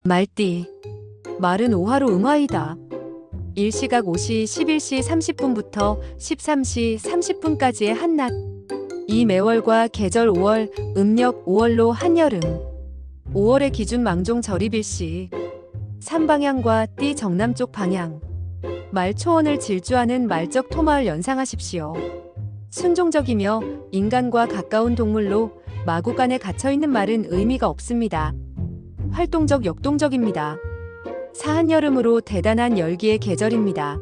말띠. 말은 오화로 음화이다. 일시각 5시 11시 30분부터 13시 30분까지의 한낮. 이 매월과 계절 5월, 음력 5월로 한여름. 5월의 기준 망종 절입일시. 삼방향과 띠 정남쪽 방향. 말 초원을 질주하는 말적 토마을 연상하십시오. 순종적이며 인간과 가까운 동물로 마구간에 갇혀있는 말은 의미가 없습니다. 활동적 역동적입니다. 사한여름으로 대단한 열기의 계절입니다.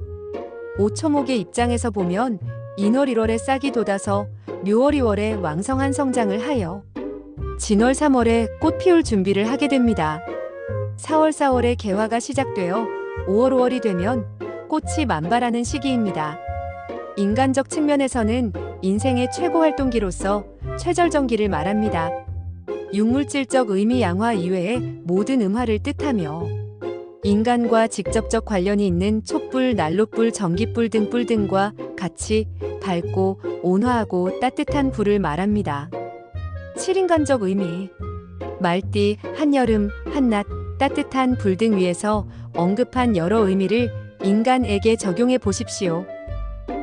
오초목의 입장에서 보면 인월 1월에 싹이 돋아서 묘월 2월에 왕성한 성장을 하여 진월 3월에 꽃 피울 준비를 하게 됩니다. 4월 4월에 개화가 시작되어 5월 5월이 되면 꽃이 만발하는 시기입니다. 인간적 측면에서는 인생의 최고 활동기로서 최절정기를 말합니다. 육물질적 의미 양화 이외의 모든 음화를 뜻하며 인간과 직접적 관련이 있는 촛불, 난로불, 전기불 등 불 등과 같이 밝고 온화하고 따뜻한 불을 말합니다. 7인간적 의미. 말띠, 한여름, 한낮, 따뜻한 불 등 위에서 언급한 여러 의미를 인간에게 적용해 보십시오.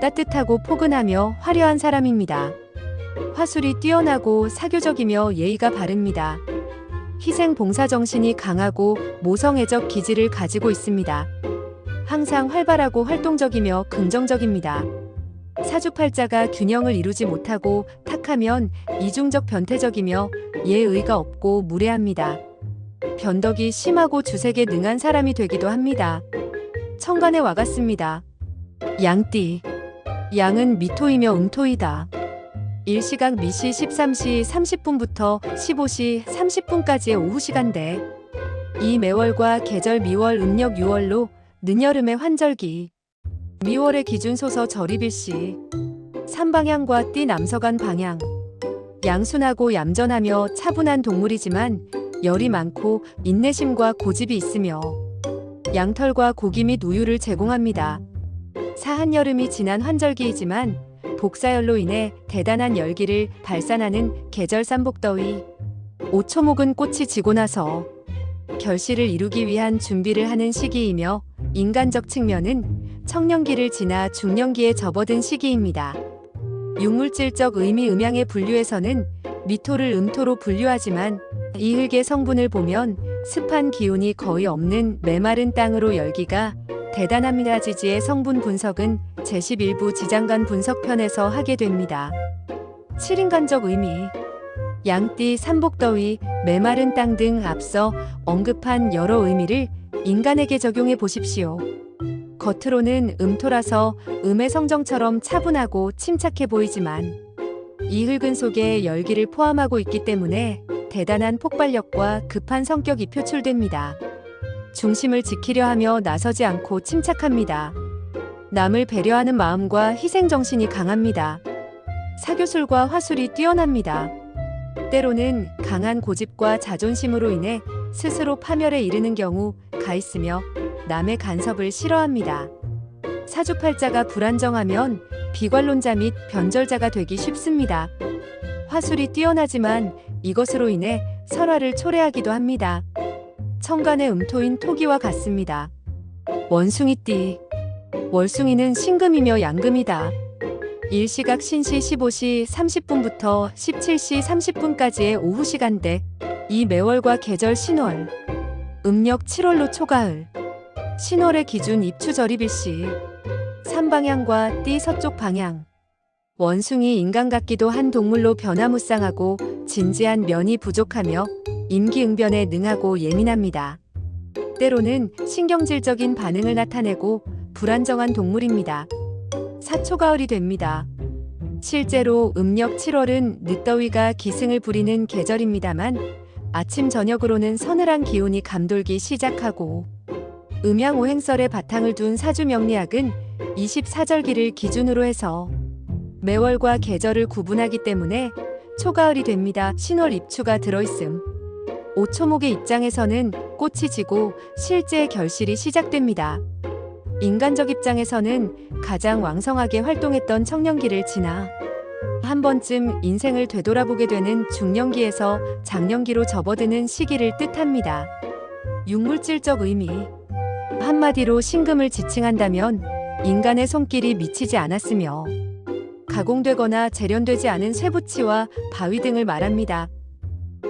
따뜻하고 포근하며 화려한 사람입니다. 화술이 뛰어나고 사교적이며 예의가 바릅니다. 희생 봉사 정신이 강하고 모성애적 기질을 가지고 있습니다. 항상 활발하고 활동적이며 긍정적입니다. 사주팔자가 균형을 이루지 못하고 탁하면 이중적 변태적이며 예의가 없고 무례합니다. 변덕이 심하고 주색에 능한 사람이 되기도 합니다. 천간에 와갔습니다. 양띠. 양은 미토이며 음토이다. 일시각 미시 13시 30분부터 15시 30분까지의 오후 시간대. 이 매월과 계절 미월 음력 6월로 늦여름의 환절기. 미월의 기준 소서 절입일시. 삼방향과 띠 남서간 방향. 양순하고 얌전하며 차분한 동물이지만 열이 많고 인내심과 고집이 있으며 양털과 고기 및 우유를 제공합니다. 사한여름이 지난 환절기이지만 복사열로 인해 대단한 열기를 발산하는 계절 삼복더위. 오초목은 꽃이 지고 나서 결실을 이루기 위한 준비를 하는 시기이며 인간적 측면은 청년기를 지나 중년기에 접어든 시기입니다. 육물질적 의미 음양의 분류에서는 미토를 음토로 분류하지만 이 흙의 성분을 보면 습한 기운이 거의 없는 메마른 땅으로 열기가 대단합니다. 지지의 성분 분석은 제11부 지장간 분석편에서 하게 됩니다. 7인간적 의미. 양띠, 삼복더위, 메마른 땅 등 앞서 언급한 여러 의미를 인간에게 적용해 보십시오. 겉으로는 음토라서 음의 성정처럼 차분하고 침착해 보이지만 이 흙은 속에 열기를 포함하고 있기 때문에 대단한 폭발력과 급한 성격이 표출됩니다. 중심을 지키려 하며 나서지 않고 침착합니다. 남을 배려하는 마음과 희생정신이 강합니다. 사교술과 화술이 뛰어납니다. 때로는 강한 고집과 자존심으로 인해 스스로 파멸에 이르는 경우가 있으며 남의 간섭을 싫어합니다. 사주팔자가 불안정하면 비관론자 및 변절자가 되기 쉽습니다. 화술이 뛰어나지만 이것으로 인해 설화를 초래하기도 합니다. 천간의 음토인 토기와 같습니다. 원숭이띠. 월숭이는 신금이며 양금이다. 일시각 신시 15시 30분부터 17시 30분까지의 오후 시간대. 이 매월과 계절 신월. 음력 7월로 초가을. 신월의 기준 입추절입일시. 삼방향과 띠 서쪽 방향. 원숭이 인간 같기도 한 동물로 변화무쌍하고 진지한 면이 부족하며 임기응변에 능하고 예민합니다. 때로는 신경질적인 반응을 나타내고 불안정한 동물입니다. 사초가을이 됩니다. 실제로 음력 7월은 늦더위가 기승을 부리는 계절입니다만 아침 저녁으로는 서늘한 기운이 감돌기 시작하고 음양오행설의 바탕을 둔 사주명리학은 24절기를 기준으로 해서 매월과 계절을 구분하기 때문에 초가을이 됩니다. 신월 입추가 들어있음. 오초목의 입장에서는 꽃이 지고 실제 결실이 시작됩니다. 인간적 입장에서는 가장 왕성하게 활동했던 청년기를 지나 한 번쯤 인생을 되돌아보게 되는 중년기에서 장년기로 접어드는 시기를 뜻합니다. 육물질적 의미. 한마디로 신금을 지칭한다면 인간의 손길이 미치지 않았으며 가공되거나 재련되지 않은 쇠붙이와 바위 등을 말합니다.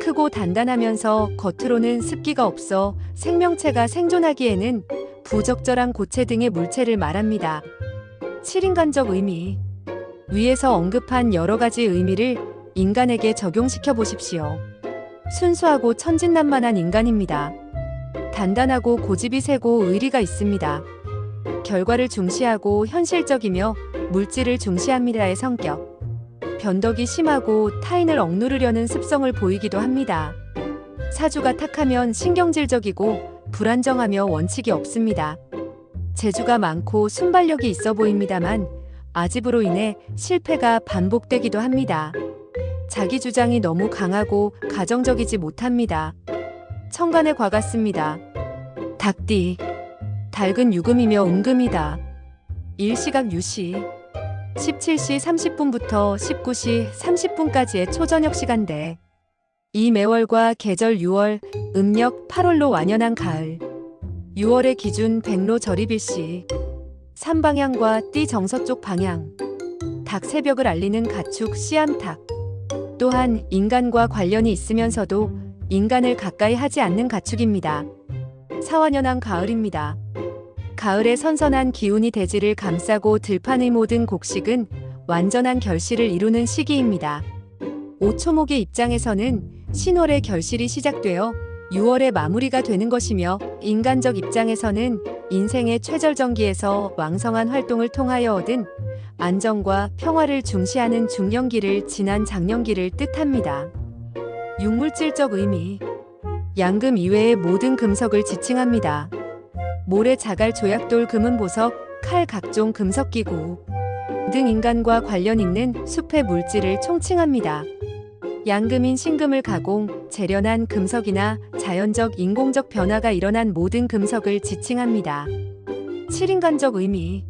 크고 단단하면서 겉으로는 습기가 없어 생명체가 생존하기에는 부적절한 고체 등의 물체를 말합니다. 7인간적 의미. 위에서 언급한 여러 가지 의미를 인간에게 적용시켜 보십시오. 순수하고 천진난만한 인간입니다. 단단하고 고집이 세고 의리가 있습니다. 결과를 중시하고 현실적이며 물질을 중시합니다의 성격. 변덕이 심하고 타인을 억누르려는 습성을 보이기도 합니다. 사주가 탁하면 신경질적이고 불안정하며 원칙이 없습니다. 재주가 많고 순발력이 있어 보입니다만 아집으로 인해 실패가 반복되기도 합니다. 자기 주장이 너무 강하고 가정적이지 못합니다. 천간의 과 같습니다. 닭띠. 닭은 유금이며 음금이다. 일시각 유시. 17시 30분부터 19시 30분까지의 초저녁 시간대. 이 매월과 계절 6월, 음력 8월로 완연한 가을. 6월의 기준 백로 절입일시. 삼방향과 띠 정서쪽 방향. 닭 새벽을 알리는 가축 씨암탉. 또한 인간과 관련이 있으면서도 인간을 가까이 하지 않는 가축입니다. 사완연한 가을입니다. 가을의 선선한 기운이 대지를 감싸고 들판의 모든 곡식은 완전한 결실을 이루는 시기입니다. 오초목의 입장에서는 신월의 결실이 시작되어 6월의 마무리가 되는 것이며 인간적 입장에서는 인생의 최절정기에서 왕성한 활동을 통하여 얻은 안정과 평화를 중시하는 중년기를 지난 장년기를 뜻합니다. 육물질적 의미. 양금 이외의 모든 금속을 지칭합니다. 모래, 자갈, 조약돌, 금은 보석, 칼, 각종 금속기구 등 인간과 관련 있는 숲의 물질을 총칭합니다. 양금인 신금을 가공, 재련한 금속이나 자연적, 인공적 변화가 일어난 모든 금속을 지칭합니다. 7인간적 의미.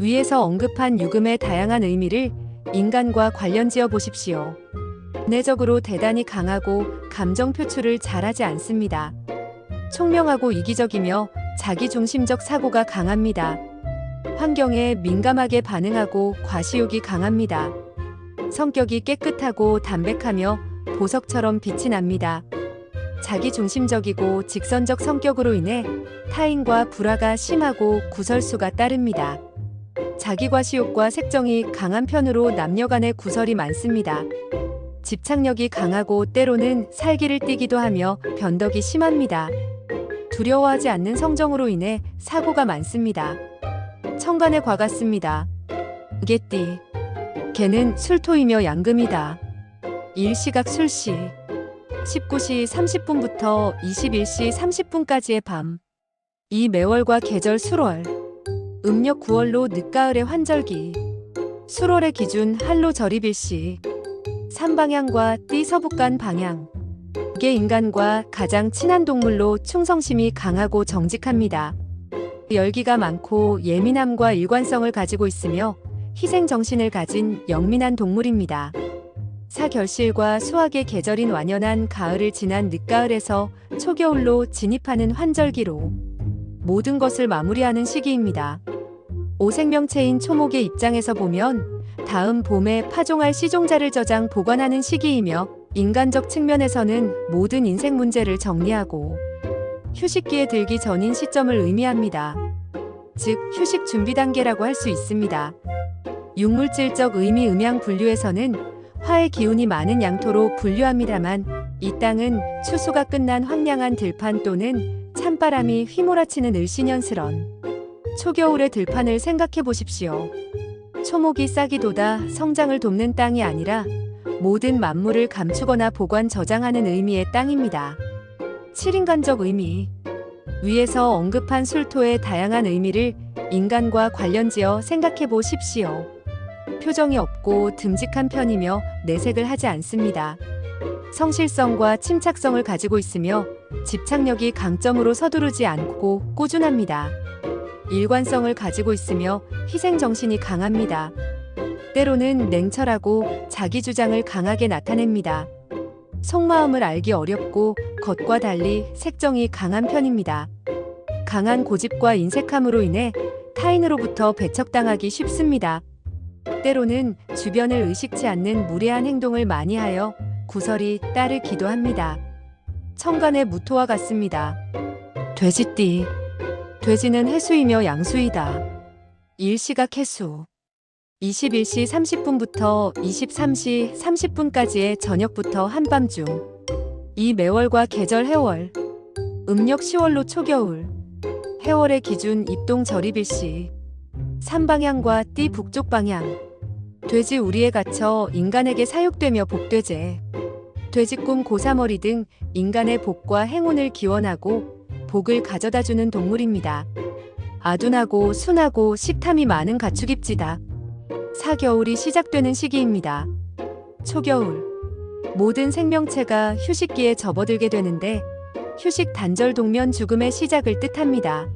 위에서 언급한 유금의 다양한 의미를 인간과 관련지어 보십시오. 내적으로 대단히 강하고 감정 표출을 잘하지 않습니다. 총명하고 이기적이며 자기중심적 사고가 강합니다. 환경에 민감하게 반응하고 과시욕이 강합니다. 성격이 깨끗하고 담백하며 보석처럼 빛이 납니다. 자기중심적이고 직선적 성격으로 인해 타인과 불화가 심하고 구설수가 따릅니다. 자기과시욕과 색정이 강한 편으로 남녀간의 구설이 많습니다. 집착력이 강하고 때로는 살기를 띠기도 하며 변덕이 심합니다. 두려워하지 않는 성정으로 인해 사고가 많습니다. 천간의 과 같습니다. 개띠. 개는 술토이며 양금이다. 일시각 술시. 19시 30분부터 21시 30분까지의 밤. 이 매월과 계절 술월. 음력 9월로 늦가을의 환절기. 술월의 기준 한로 절입일시. 삼방향과 띠 서북간 방향. 개 인간과 가장 친한 동물로 충성심이 강하고 정직합니다. 열기가 많고 예민함과 일관성을 가지고 있으며 희생정신을 가진 영민한 동물입니다. 사결실과 수학의 계절인 완연한 가을을 지난 늦가을에서 초겨울로 진입하는 환절기로 모든 것을 마무리하는 시기입니다. 오생명체인 초목의 입장에서 보면 다음 봄에 파종할 씨종자를 저장 보관하는 시기이며 인간적 측면에서는 모든 인생 문제를 정리하고 휴식기에 들기 전인 시점을 의미합니다. 즉 휴식 준비 단계라고 할 수 있습니다. 육물질적 의미 음양 분류에서는 화의 기운이 많은 양토로 분류합니다만 이 땅은 추수가 끝난 황량한 들판 또는 찬바람이 휘몰아치는 을씨년스런 초겨울의 들판을 생각해 보십시오. 초목이 싹이 돋아 성장을 돕는 땅이 아니라 모든 만물을 감추거나 보관 저장하는 의미의 땅입니다. 7인간적 의미. 위에서 언급한 술토의 다양한 의미를 인간과 관련지어 생각해 보십시오. 표정이 없고 듬직한 편이며 내색을 하지 않습니다. 성실성과 침착성을 가지고 있으며 집착력이 강점으로 서두르지 않고 꾸준합니다. 일관성을 가지고 있으며 희생정신이 강합니다. 때로는 냉철하고 자기 주장을 강하게 나타냅니다. 속마음을 알기 어렵고 겉과 달리 색정이 강한 편입니다. 강한 고집과 인색함으로 인해 타인으로부터 배척당하기 쉽습니다. 때로는 주변을 의식치 않는 무례한 행동을 많이 하여 구설이 따르기도 합니다. 천간의 무토와 같습니다. 돼지띠. 돼지는 해수이며 양수이다. 일시각 해수. 21시 30분부터 23시 30분까지의 저녁부터 한밤중. 이 매월과 계절 해월. 음력 10월로 초겨울. 해월의 기준 입동 절입일시. 삼방향과 띠 북쪽 방향. 돼지 우리에 갇혀 인간에게 사육되며 복되제. 돼지꿈 고사머리 등 인간의 복과 행운을 기원하고 복을 가져다주는 동물입니다. 아둔하고 순하고 식탐이 많은 가축입지다. 사겨울이 시작되는 시기입니다. 초겨울. 모든 생명체가 휴식기에 접어들게 되는데 휴식 단절 동면 죽음의 시작을 뜻합니다.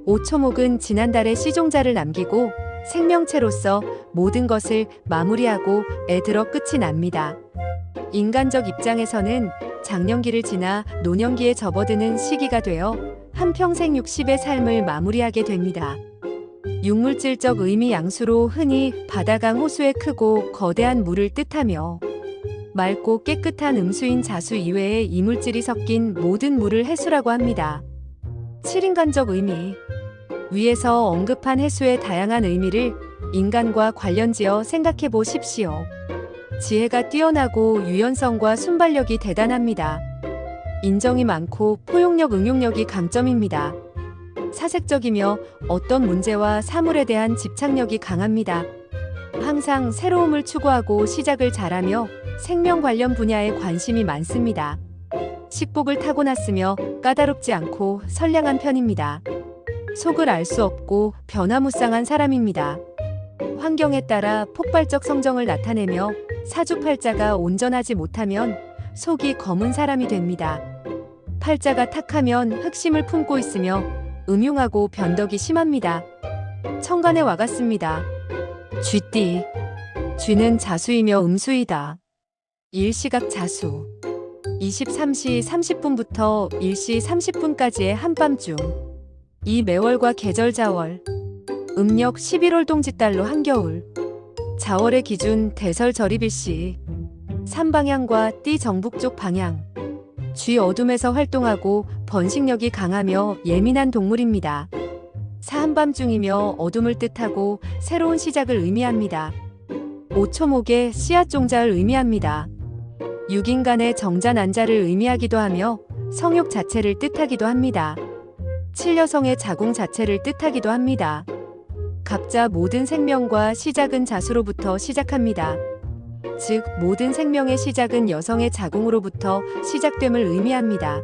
오초목은 지난달에 씨종자를 남기고 생명체로서 모든 것을 마무리하고 애들어 끝이 납니다. 인간적 입장에서는 장년기를 지나 노년기에 접어드는 시기가 되어 한평생 60의 삶을 마무리하게 됩니다. 육물질적 의미 양수로 흔히 바다강 호수의 크고 거대한 물을 뜻하며 맑고 깨끗한 음수인 자수 이외의 이물질이 섞인 모든 물을 해수라고 합니다. 7인간적 의미. 위에서 언급한 해수의 다양한 의미를 인간과 관련지어 생각해 보십시오. 지혜가 뛰어나고 유연성과 순발력이 대단합니다. 인정이 많고 포용력, 응용력이 강점입니다. 사색적이며 어떤 문제와 사물에 대한 집착력이 강합니다. 항상 새로움을 추구하고 시작을 잘하며 생명 관련 분야에 관심이 많습니다. 식복을 타고났으며 까다롭지 않고 선량한 편입니다. 속을 알 수 없고 변화무쌍한 사람입니다. 환경에 따라 폭발적 성정을 나타내며 사주팔자가 온전하지 못하면 속이 검은 사람이 됩니다. 팔자가 탁하면 흑심을 품고 있으며 음흉하고 변덕이 심합니다. 천간에 와갔습니다. 쥐띠. 쥐는 자수이며 음수이다. 일시각 자수. 23시 30분부터 1시 30분까지의 한밤중. 이 매월과 계절 자월. 음력 11월 동짓달로 한겨울. 자월의 기준 대설 절입일시. 삼방향과 띠 정북쪽 방향. 쥐 어둠에서 활동하고 번식력이 강하며 예민한 동물입니다. 사한밤중이며 어둠을 뜻하고 새로운 시작을 의미합니다. 오초목의 씨앗 종자를 의미합니다. 6인간의 정자 난자를 의미하기도 하며 성욕 자체를 뜻하기도 합니다. 7여성의 자궁 자체를 뜻하기도 합니다. 갑자 모든 생명과 시작은 자수로부터 시작합니다. 즉 모든 생명의 시작은 여성의 자궁으로부터 시작됨을 의미합니다.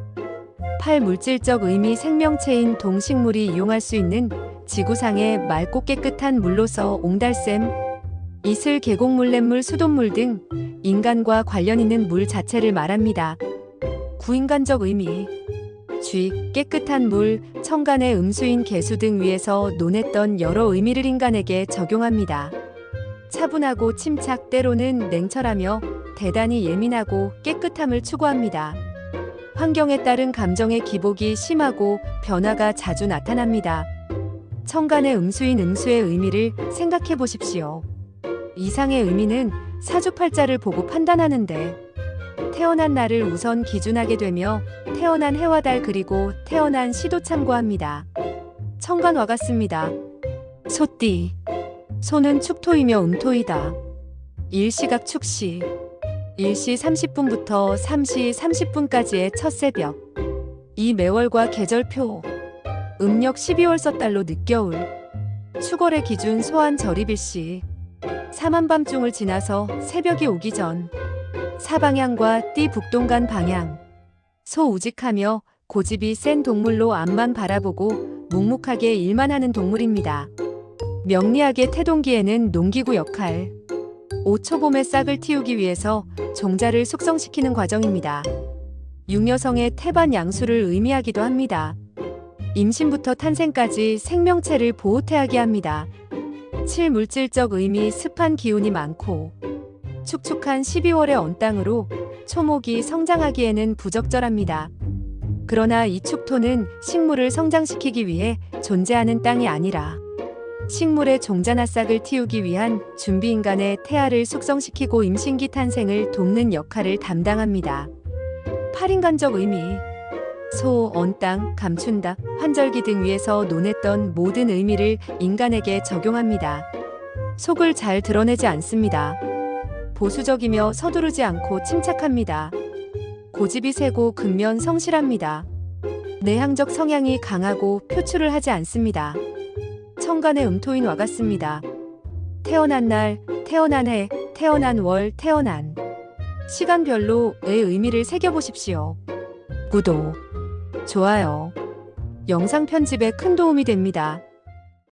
8 물질적 의미 생명체인 동식물이 이용할 수 있는 지구상의 맑고 깨끗한 물로서 옹달샘, 이슬, 계곡, 물냇물, 수돗물 등 인간과 관련 있는 물 자체를 말합니다. 구인간적 의미. 쥐, 깨끗한 물, 천간의 음수인 개수 등 위에서 논했던 여러 의미를 인간에게 적용합니다. 차분하고 침착, 때로는 냉철하며 대단히 예민하고 깨끗함을 추구합니다. 환경에 따른 감정의 기복이 심하고 변화가 자주 나타납니다. 천간의 음수인 음수의 의미를 생각해 보십시오. 이상의 의미는 사주팔자를 보고 판단하는데 태어난 날을 우선 기준하게 되며 태어난 해와 달 그리고 태어난 시도 참고합니다. 천간 와갔습니다. 소띠. 소는 축토이며 음토이다. 일시각 축시. 1시 30분부터 3시 30분까지의 첫 새벽. 이 매월과 계절표. 음력 12월 섣달로 늦겨울. 축월의 기준 소환 절입일시. 사만밤중을 지나서 새벽이 오기 전. 사방향과 띠 북동간 방향. 소 우직하며 고집이 센 동물로 앞만 바라보고 묵묵하게 일만 하는 동물입니다. 명리하게 태동기에는 농기구 역할. 오초봄의 싹을 틔우기 위해서 종자를 숙성시키는 과정입니다. 육여성의 태반 양수를 의미하기도 합니다. 임신부터 탄생까지 생명체를 보호태하게 합니다. 7 물질적 의미 습한 기운이 많고 축축한 12월의 언 땅으로 초목이 성장하기에는 부적절합니다. 그러나 이 축토는 식물을 성장시키기 위해 존재하는 땅이 아니라 식물의 종자나 싹을 틔우기 위한 준비인간의 태아를 숙성시키고 임신기 탄생을 돕는 역할을 담당합니다. 8인간적 의미. 소, 언땅, 감춘다, 환절기 등 위에서 논했던 모든 의미를 인간에게 적용합니다. 속을 잘 드러내지 않습니다. 보수적이며 서두르지 않고 침착합니다. 고집이 세고 근면 성실합니다. 내향적 성향이 강하고 표출을 하지 않습니다. 천간의 음토인와 같습니다. 태어난 날, 태어난 해, 태어난 월, 태어난 시간별로의 의미를 새겨보십시오. 구독, 좋아요, 영상 편집에 큰 도움이 됩니다.